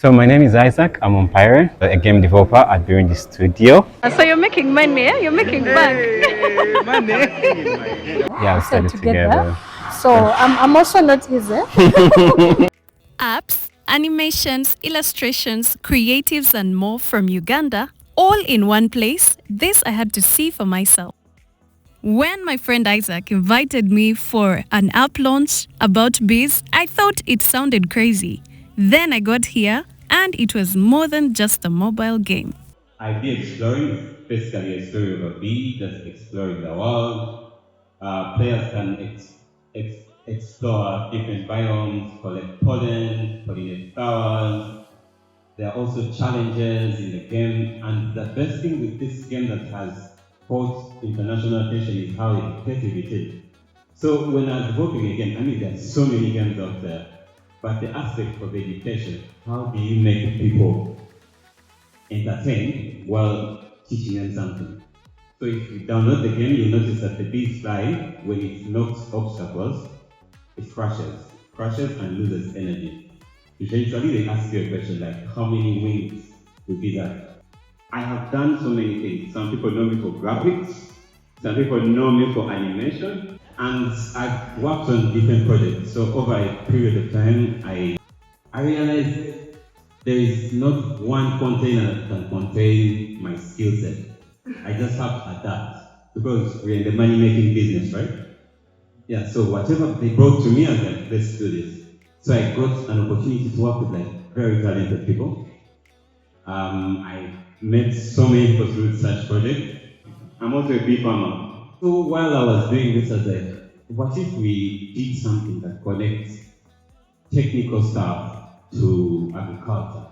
So my name is Isaac. I'm umpiring, a game developer at Bee Xploring Studio. So you're making money, eh? You're making bank. Money. Yeah, we started together. So I'm also not easy. Apps, animations, illustrations, creatives, and more from Uganda, all in one place. This I had to see for myself. When my friend Isaac invited me for an app launch about bees, I thought it sounded crazy. Then I got here, and it was more than just a mobile game. I Bee Xploring is basically a story of a bee that's exploring the world. Players can explore different biomes, collect pollen, pollinate flowers. There are also challenges in the game, and the best thing with this game that has caught international attention is how effective it is. So when I was developing a game, I mean there are so many games out there, but the aspect of education, how do you make people entertained while teaching them something? So if you download the game, you'll notice that the bees fly. When it knocks obstacles, it crashes and loses energy. Eventually they ask you a question like, how many wings would be that? I have done so many things. Some people know me for graphics, some people know me for animation, and I've worked on different projects. So over a period of time, I realized there is not one container that can contain my skill set. I just have to adapt because we're in the money-making business, right? Yeah, so whatever they brought to me, I was like, let's do this. So I got an opportunity to work with like very talented people. I met so many people through such project. I'm also a bee farmer. So while I was doing this, I was like, what if we did something that connects technical stuff to agriculture?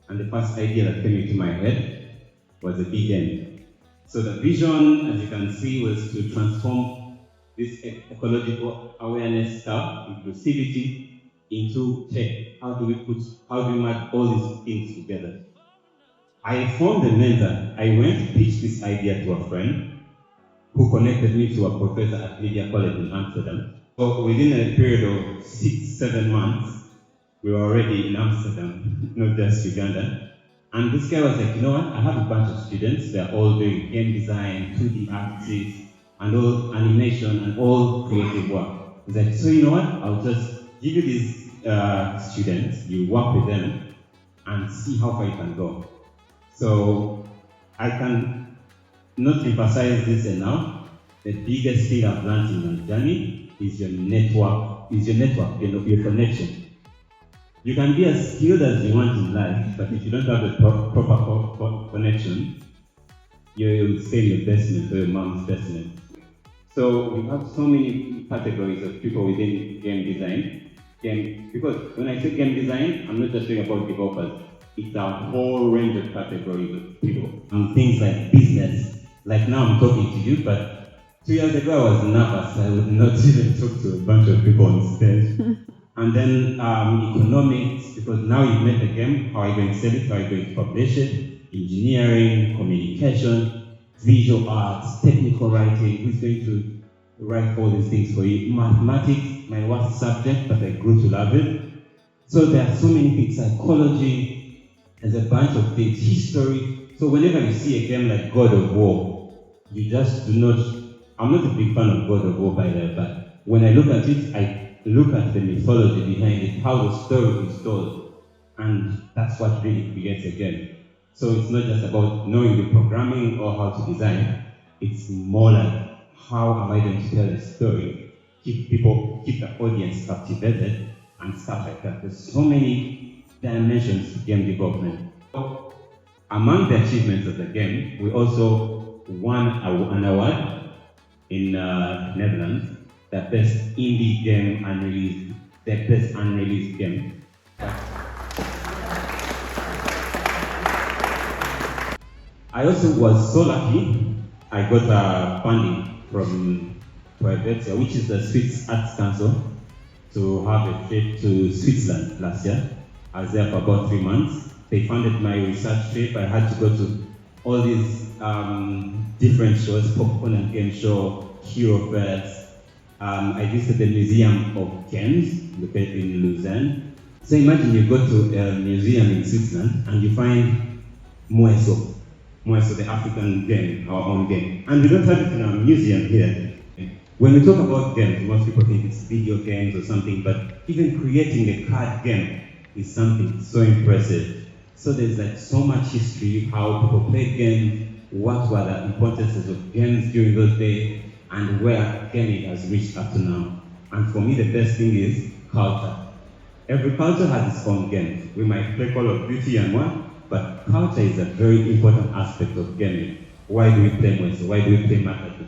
And the first idea that came into my head was a bee game. So the vision, as you can see, was to transform this ecological awareness stuff, inclusivity, into tech. How do we map all these things together? I formed a mentor. I went to pitch this idea to a friend who connected me to a professor at Media College in Amsterdam. So within a period of 6-7 months, we were already in Amsterdam, not just Uganda. And this guy was like, you know what, I have a bunch of students, they're all doing game design, 2D artists, and all animation, and all creative work. He's like, so you know what, I'll just give you these students, you work with them, and see how far you can go. So I can not emphasize this enough. The biggest thing I've learned in my journey is your network, your connection. You can be as skilled as you want in life, but if you don't have the proper connection, you'll stay in your basement or your mom's basement. So we have so many categories of people within game design. Because when I say game design, I'm not just talking about developers. It's a whole range of categories of people. Things like business. Like now I'm talking to you, but 2 years ago I was nervous. I would not even talk to a bunch of people on stage. And then economics, because now you've made the game, how are you going to sell it, how are you going to publish it? Engineering, communication, visual arts, technical writing, who's going to write all these things for you? Mathematics, my worst subject, but I grew to love it. So there are so many things, psychology, there's a bunch of things, history. So whenever you see a game like God of War, you just do not, I'm not a big fan of God of War by the way, but when I look at it, I look at the mythology behind it, how the story is told, and that's what really creates a game. So it's not just about knowing the programming or how to design, it's more like, how am I going to tell a story, keep the audience captivated, and stuff like that. There's so many dimensions to game development. So, among the achievements of the game, we also won an award in Netherlands, the best indie game unreleased, the best unreleased game. I also was so lucky, I got funding from Private, which is the Swiss Arts Council, to have a trip to Switzerland last year. I was there for about 3 months. They funded my research trip. I had to go to all these different shows, popcorn and game show, Hero Fest. I visited the Museum of Games located in Lausanne. So imagine you go to a museum in Switzerland and you find Mweso, Mweso, the African game, our own game. And we don't have it in our museum here. When we talk about games, most people think it's video games or something, but even creating a card game is something so impressive. So there's like so much history, how people played games, what were the importances of games during those days, and where gaming has reached up to now. And for me, the best thing is culture. Every culture has its own games. We might play Call of Duty and one, but culture is a very important aspect of gaming. Why do we play Mweso? Why do we play Matatu?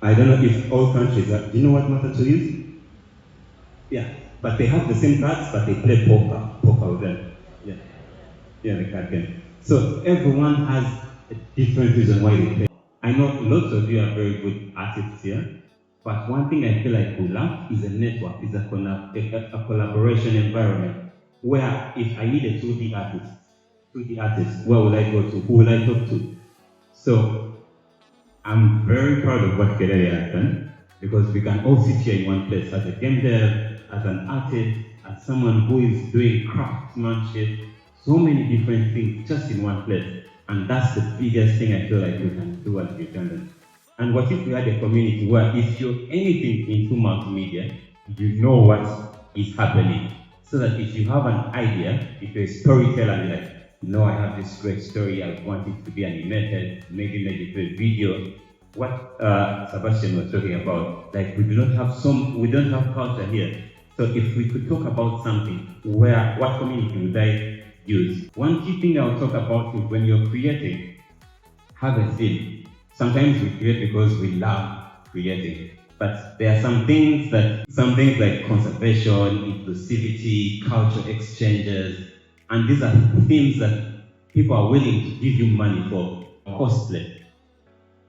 I don't know if all countries have, do you know what Matatu is? Yeah, but they have the same cards, but they play poker with them. Yeah, the card game. So everyone has a different reason why they play. I know lots of you are very good artists here, but one thing I feel like we lack is a network, is a collaboration environment, where if I need a 2D artist, where will I go to? Who will I talk to? So I'm very proud of what Kelele has done, because we can all sit here in one place as a game dev, as an artist, as someone who is doing craftsmanship, so many different things just in one place. And that's the biggest thing I feel like we can do as Ugandans. And what if we had a community where if you're anything into multimedia, you know what is happening. So that if you have an idea, if you're a storyteller and you're like, no, I have this great story, I want it to be animated, maybe make it a video. What Sebastian was talking about, like we don't have culture here. So if we could talk about something, what community would I use? One key thing I'll talk about is when you're creating, have a theme. Sometimes we create because we love creating, but there are some things like conservation, inclusivity, cultural exchanges, and these are themes that people are willing to give you money for. Cosplay.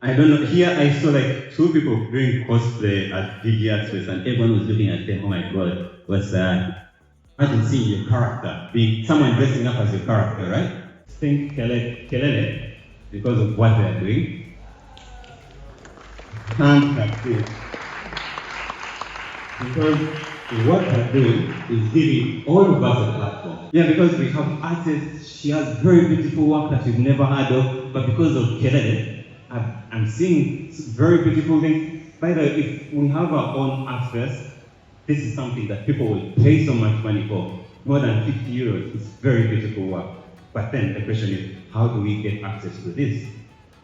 I don't know, here I saw like 2 people doing cosplay at Big Space and everyone was looking at them, oh my god, what's that? Imagine seeing your character, being someone dressing up as your character, right? Think Kelele, because of what they're doing. Can't practice. Because what they're doing is giving all of us a platform. Yeah, because we have artists, she has very beautiful work that we've never heard of, but because of Kelele, I'm seeing very beautiful things. By the way, if we have our own access, this is something that people will pay so much money for. More than 50 euros. It's very beautiful work. But then the question is, how do we get access to this?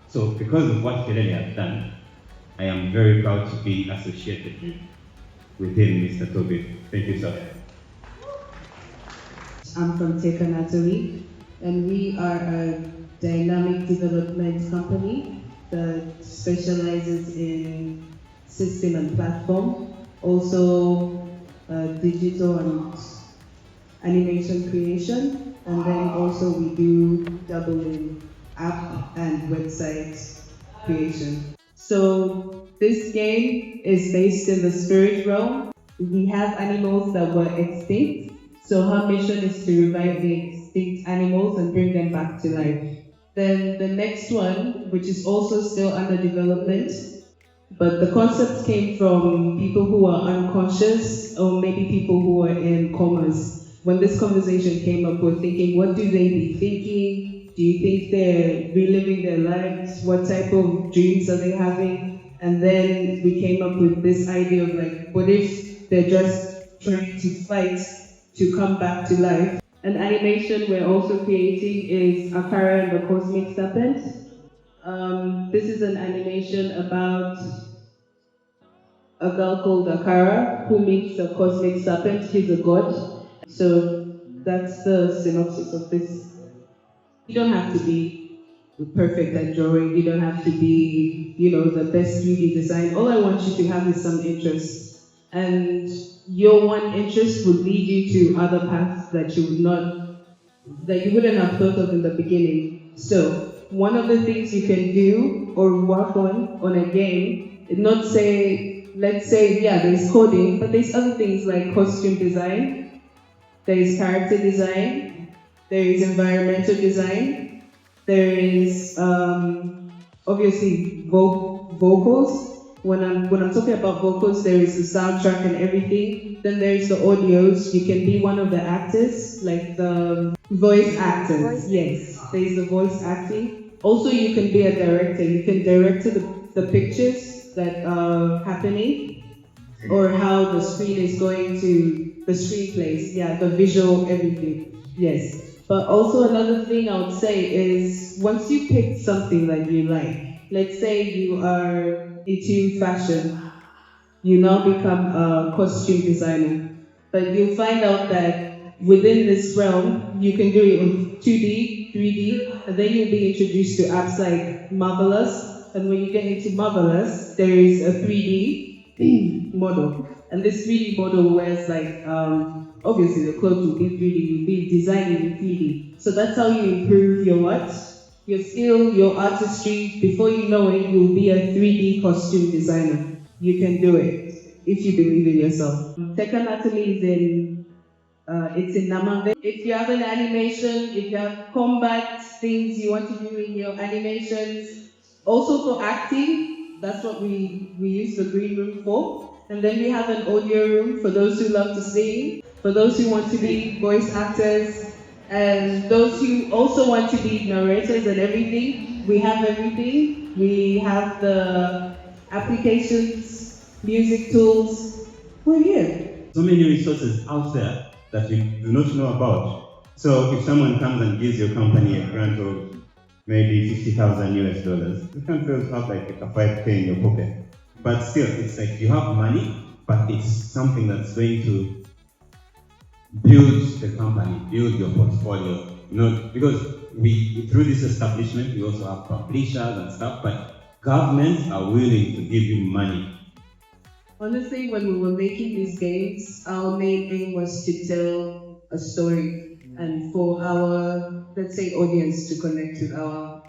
So because of what Kelele has done, I am very proud to be associated with him, Mr. Toby. Thank you, sir. I'm from Tekanatari, and we are a dynamic development company that specializes in system and platform, also digital and animation creation, and then also we do double in app and website creation. So this game is based in the spirit realm. We have animals that were extinct, so her mission is to revive the extinct animals and bring them back to life. Then the next one, which is also still under development, but the concept came from people who are unconscious, or maybe people who are in comas. When this conversation came up, we're thinking, what do they be thinking? Do you think they're reliving their lives? What type of dreams are they having? And then we came up with this idea of like, what if they're just trying to fight to come back to life? An animation we're also creating is Akara and the Cosmic Serpent. This is an animation about a girl called Akara who meets a cosmic serpent. He's a god. So that's the synopsis of this. You don't have to be perfect at drawing. You don't have to be, the best 3D design. All I want you to have is some interest. And your one interest would lead you to other paths that you wouldn't have thought of in the beginning. So one of the things you can do or work on a game, let's say, there's coding, but there's other things like costume design, there is character design, there is environmental design, there is obviously vocals, When I'm talking about vocals, there is the soundtrack and everything. Then there's the audios. You can be one of the actors, like the voice actors. Yes, there's the voice acting. Also, you can be a director. You can direct the pictures that are happening, or how the screen is going to the screenplays. Yeah, the visual, everything. Yes. But also another thing I would say is once you pick something that you like, let's say you are into fashion, you now become a costume designer. But you'll find out that within this realm, you can do it in 2D, 3D, and then you'll be introduced to apps like Marvelous. And when you get into Marvelous, there is a 3D model. And this 3D model wears like, obviously the clothes will be 3D, you'll be designing in 3D. So that's how you improve your what? Your skill, your artistry. Before you know it, you'll be a 3D costume designer. You can do it if you believe in yourself. Second Natalie is it's in Namave. If you have an animation, if you have combat things you want to do in your animations, also for acting, that's what we use the green room for. And then we have an audio room for those who love to sing, for those who want to be voice actors, and those who also want to be narrators and everything. We have everything. We have the applications, music tools. We're here. So many resources out there that you do not know about. So if someone comes and gives your company a grant of maybe 50,000 US dollars, you can feel have like a 5K in your pocket. But still, it's like you have money, but it's something that's going to build the company, build your portfolio. You know, because we through this establishment, we also have publishers and stuff, but governments are willing to give you money. Honestly, when we were making these games, our main aim was to tell a story and for our, let's say, audience to connect with our,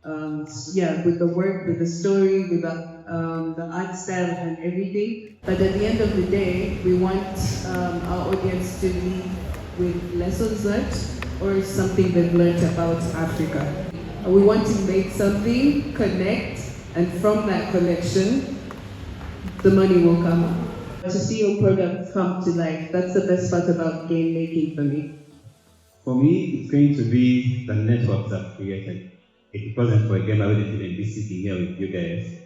with the work, with the story, with the art style and everything. But at the end of the day, we want our audience to leave with lessons learned or something they've learned about Africa. We want to make something, connect, and from that connection, the money will come. To see your product come to life, that's the best part about game making for me. For me, it's going to be the networks I've created. If it wasn't for a game, I wouldn't even be sitting here with you guys.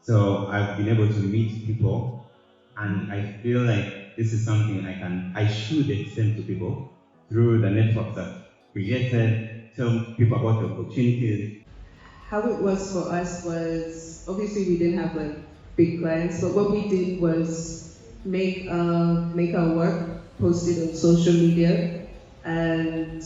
So I've been able to meet people, and I feel like this is something I should extend to people through the networks I've created, tell people about the opportunities. How it was for us was, obviously we didn't have like big clients, but what we did was make our work, post it on social media, and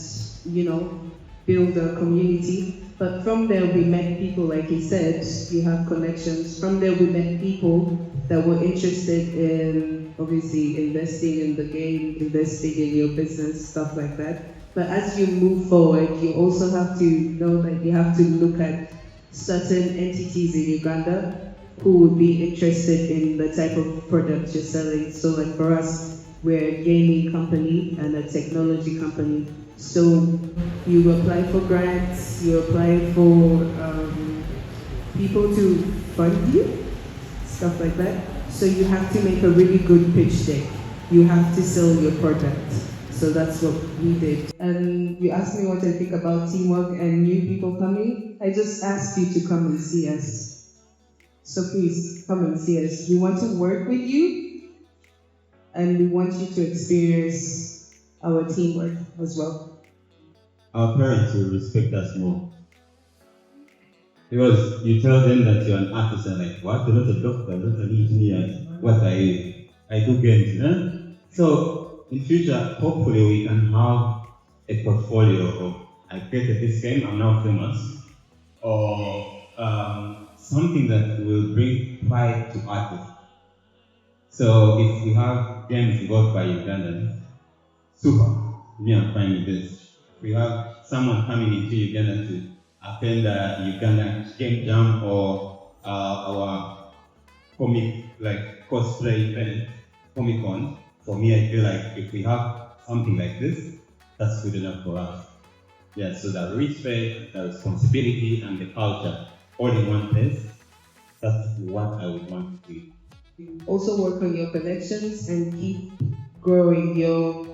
build a community. But from there we met people, like you said, you have connections. From there we met people that were interested in obviously investing in the game, investing in your business, stuff like that. But as you move forward, you also have to know that you have to look at certain entities in Uganda who would be interested in the type of product you're selling. So like for us, we're a gaming company and a technology company. So you apply for grants, you apply for people to fund you, stuff like that. So you have to make a really good pitch deck. You have to sell your product. So that's what we did. And you asked me what I think about teamwork and new people coming. I just asked you to come and see us. So please come and see us. We want to work with you, and we want you to experience our teamwork as well. Our parents will respect us more. Because you tell them that you're an artist and like, what? You're not a doctor, you're not an engineer. What are you? I do games, huh? So in future, hopefully we can have a portfolio of, I created this game, I'm now famous. Or something that will bring pride to artists. So if you have games developed by Ugandans, super. Me, I'm fine with this. We have someone coming into Uganda to attend the Ugandan game jam or our comic like cosplay event, Comic Con. For me, I feel like if we have something like this, that's good enough for us. Yeah, so the respect, the responsibility, and the culture all in one place. That's what I would want to do. Also work on your connections and keep growing your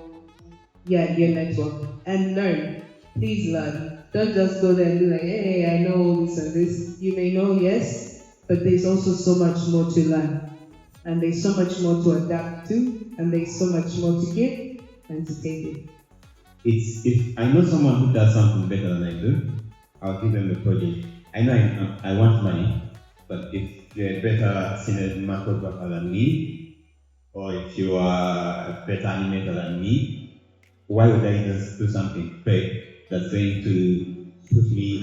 network and learn. Please learn. Don't just go there and be like, hey, I know all this and this. You may know, yes, but there's also so much more to learn. And there's so much more to adapt to, and there's so much more to give and to take it. It's if I know someone who does something better than I do, I'll give them the project. I know I want money, but if you're a better cinematographer than me, or if you are a better animator than me, why would I just do something fake that's going to put me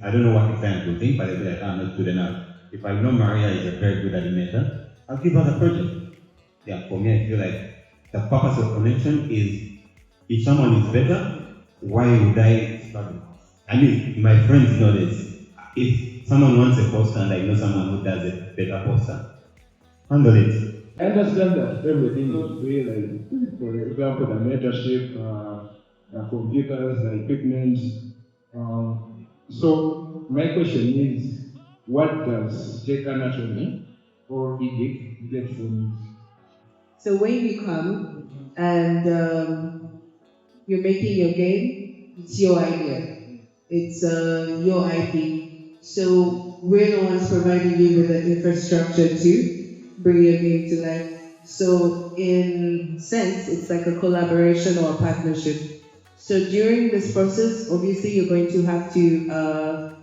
I don't know what the client will think, but I'll be like, I'm not good enough. If I know Maria is a very good animator, I'll give her the project. Yeah, for me, I feel like the purpose of connection is if someone is better, why would I struggle? I mean, my friends know this. If someone wants a poster and I know someone who does a better poster, handle it. I understand that everything is free, like, for example, the mentorship, the computers, the equipment. So my question is, what does Tech Anatomy or EDIC get from it? So when you come and you're making your game, it's your idea. It's your IP. So we're the ones providing you with the infrastructure to bring your game to life. So in sense, it's like a collaboration or a partnership. So during this process, obviously you're going to have to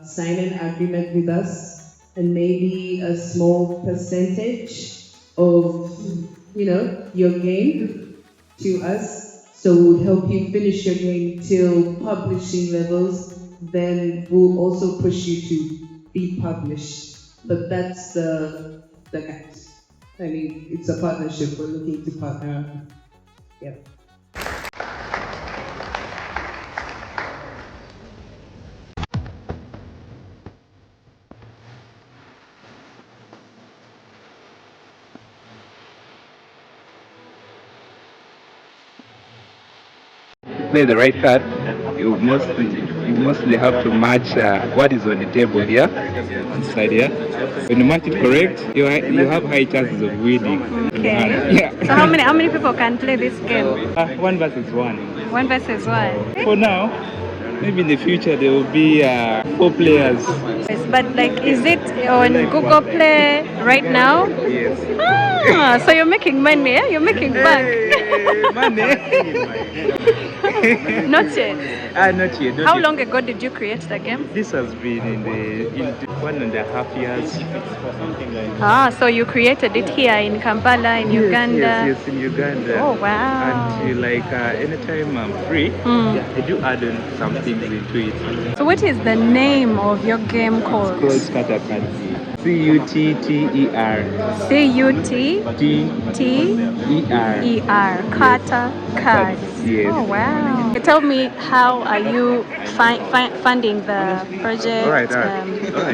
sign an agreement with us and maybe a small percentage of, your game to us. So we'll help you finish your game till publishing levels. Then we'll also push you to be published. But that's the guide. I mean, it's a partnership. We're looking to partner. Yeah. Play the right card, you mostly have to match what is on the table here, on the side here. When you match it correct, you have high chances of winning. Okay. Yeah. So how many people can play this game? One versus one. One versus one. For now, maybe in the future there will be 4 players. Yes, but like, is it on Google Play right now? Yes. So you're making money, eh? You're making bank. Money. Not yet. Not yet. How long ago did you create the game? This has been in 1.5 years. So you created it here in Kampala, in Uganda. Yes, in Uganda. Oh wow. Until anytime I'm free, I do add on some things into it. So what is the name of your game called? It's called Scatter Cards. Cutter. Cutter. Carter Cards. Yes. Oh wow. Tell me, how are you funding the project? All right.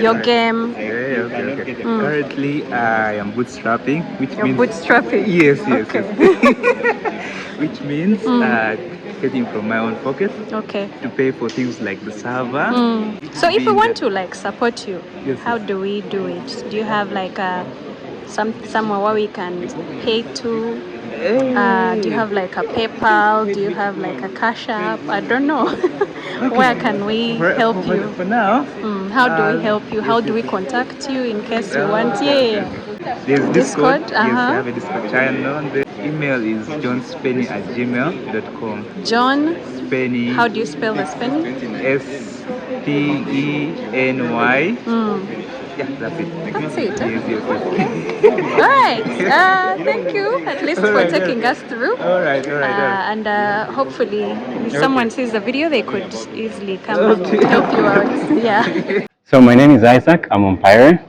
Your game? Okay. Currently, I am bootstrapping, which You're means bootstrapping? Yes. Okay. Which means getting from my own pocket. Okay. To pay for things like the server. So if we want to support you, Yes. how do we do it? Do you have somewhere where we can pay to? Do you have a PayPal? Do you have a Cash App? I don't know. Where can we help you? For now, How do we help you? How do we contact you in case you want? Yeah. there's Discord. Yes, I Uh-huh. have a Discord channel. The email is johnspenny@gmail.com. John, Spenny. how do you spell the spelling? SPENY. Yeah, that's it. That's it. Huh? Yes. All right. Thank you at least for taking us through. All right. And hopefully, if someone sees the video, they could easily come and help you out. Yeah. So my name is Isaac. I'm umpiring.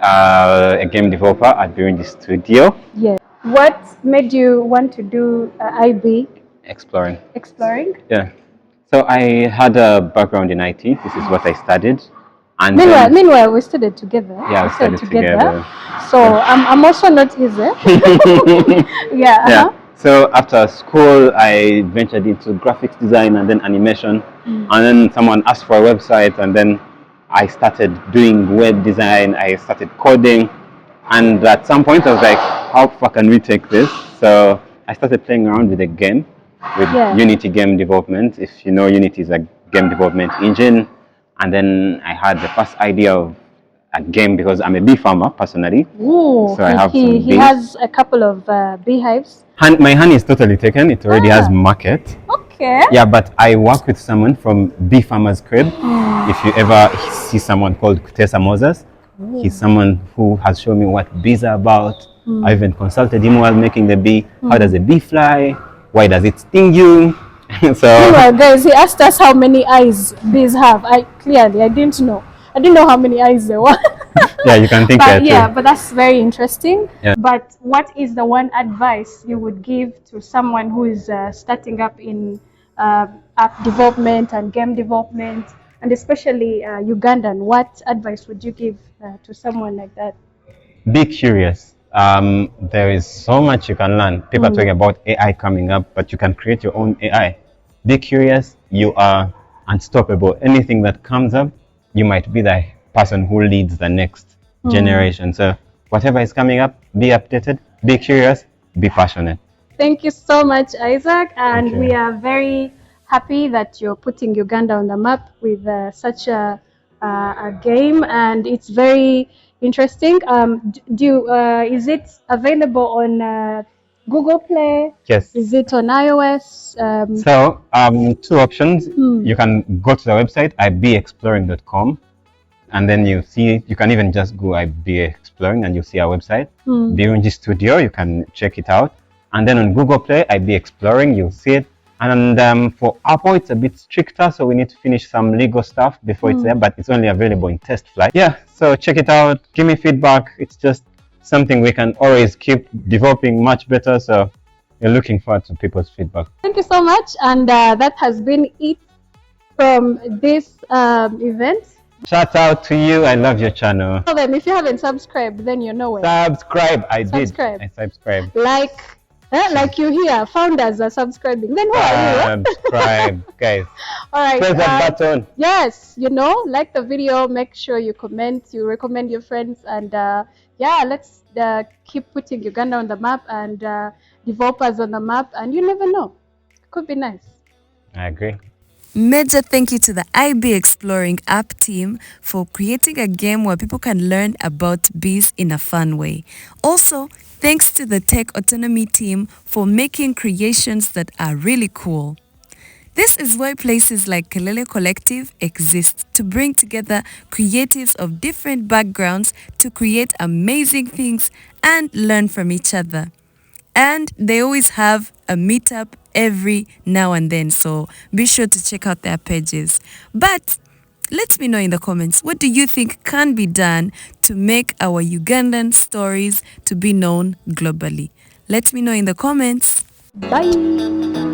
A game developer at Burundi Studio. Yes. What made you want to do I Bee Xploring. Yeah. So I had a background in IT. This is what I studied. And Meanwhile, we studied together. Yeah, we studied together. So I'm also not easy. Yeah. Yeah. So after school, I ventured into graphics design and then animation. And then someone asked for a website, and then I started doing web design, I started coding, and at some point I was like, how far can we take this? So I started playing around with a game, with Unity game development. If you know, Unity is a game development engine. And then I had the first idea of a game because I'm a bee farmer personally. Ooh, so I have he has a couple of beehives. My honey is totally taken. It already has market. Okay. Yeah, but I work with someone from Bee Farmer's Crib. If you ever see someone called Kutesa Moses, he's someone who has shown me what bees are about. I even consulted him while making the bee. How does a bee fly? Why does it sting you? So well, guys, he asked us how many eyes bees have. I didn't know. I didn't know how many eyes there were. Yeah, you can think but that yeah, too. but that's very interesting. Yeah. But what is the one advice you would give to someone who is starting up in app development and game development, and especially Ugandan? What advice would you give to someone like that? Be curious. There is so much you can learn. People are talking about AI coming up, but you can create your own AI. Be curious. You are unstoppable. Anything that comes up, you might be the person who leads the next generation. So whatever is coming up, be updated, be curious, be passionate. Thank you so much, Isaac. And we are very happy that you're putting Uganda on the map with such a game, and it's very interesting. Is it available on Google Play? Yes. Is it on iOS? So, two options. You can go to the website, ibeexploring.com, and then you can even just go I Bee Xploring and you'll see our website. Birungi Studio, you can check it out. And then on Google Play, I Bee Xploring, you'll see it. And for Apple, it's a bit stricter, so we need to finish some legal stuff before it's there, but it's only available in test flight. Yeah, so check it out, give me feedback. It's just something we can always keep developing much better, so we're looking forward to people's feedback. Thank you so much, and that has been it from this event. Shout out to you, I love your channel. Tell them, if you haven't subscribed, then you know where. Subscribe, I Subscribe. did. I subscribed. Like you here, founders are subscribing. Then who are you? Subscribe, guys. All right. Press that button. Yes, like the video. Make sure you comment. You recommend your friends, and let's keep putting Uganda on the map and developers on the map. And you never know, it could be nice. I agree. Major thank you to the I Bee Xploring app team for creating a game where people can learn about bees in a fun way. Also, thanks to the Tech Autonomy team for making creations that are really cool. This is why places like Kelele Collective exist, to bring together creatives of different backgrounds to create amazing things and learn from each other. And they always have a meetup every now and then, so be sure to check out their pages. But let me know in the comments, what do you think can be done to make our Ugandan stories to be known globally? Let me know in the comments. Bye.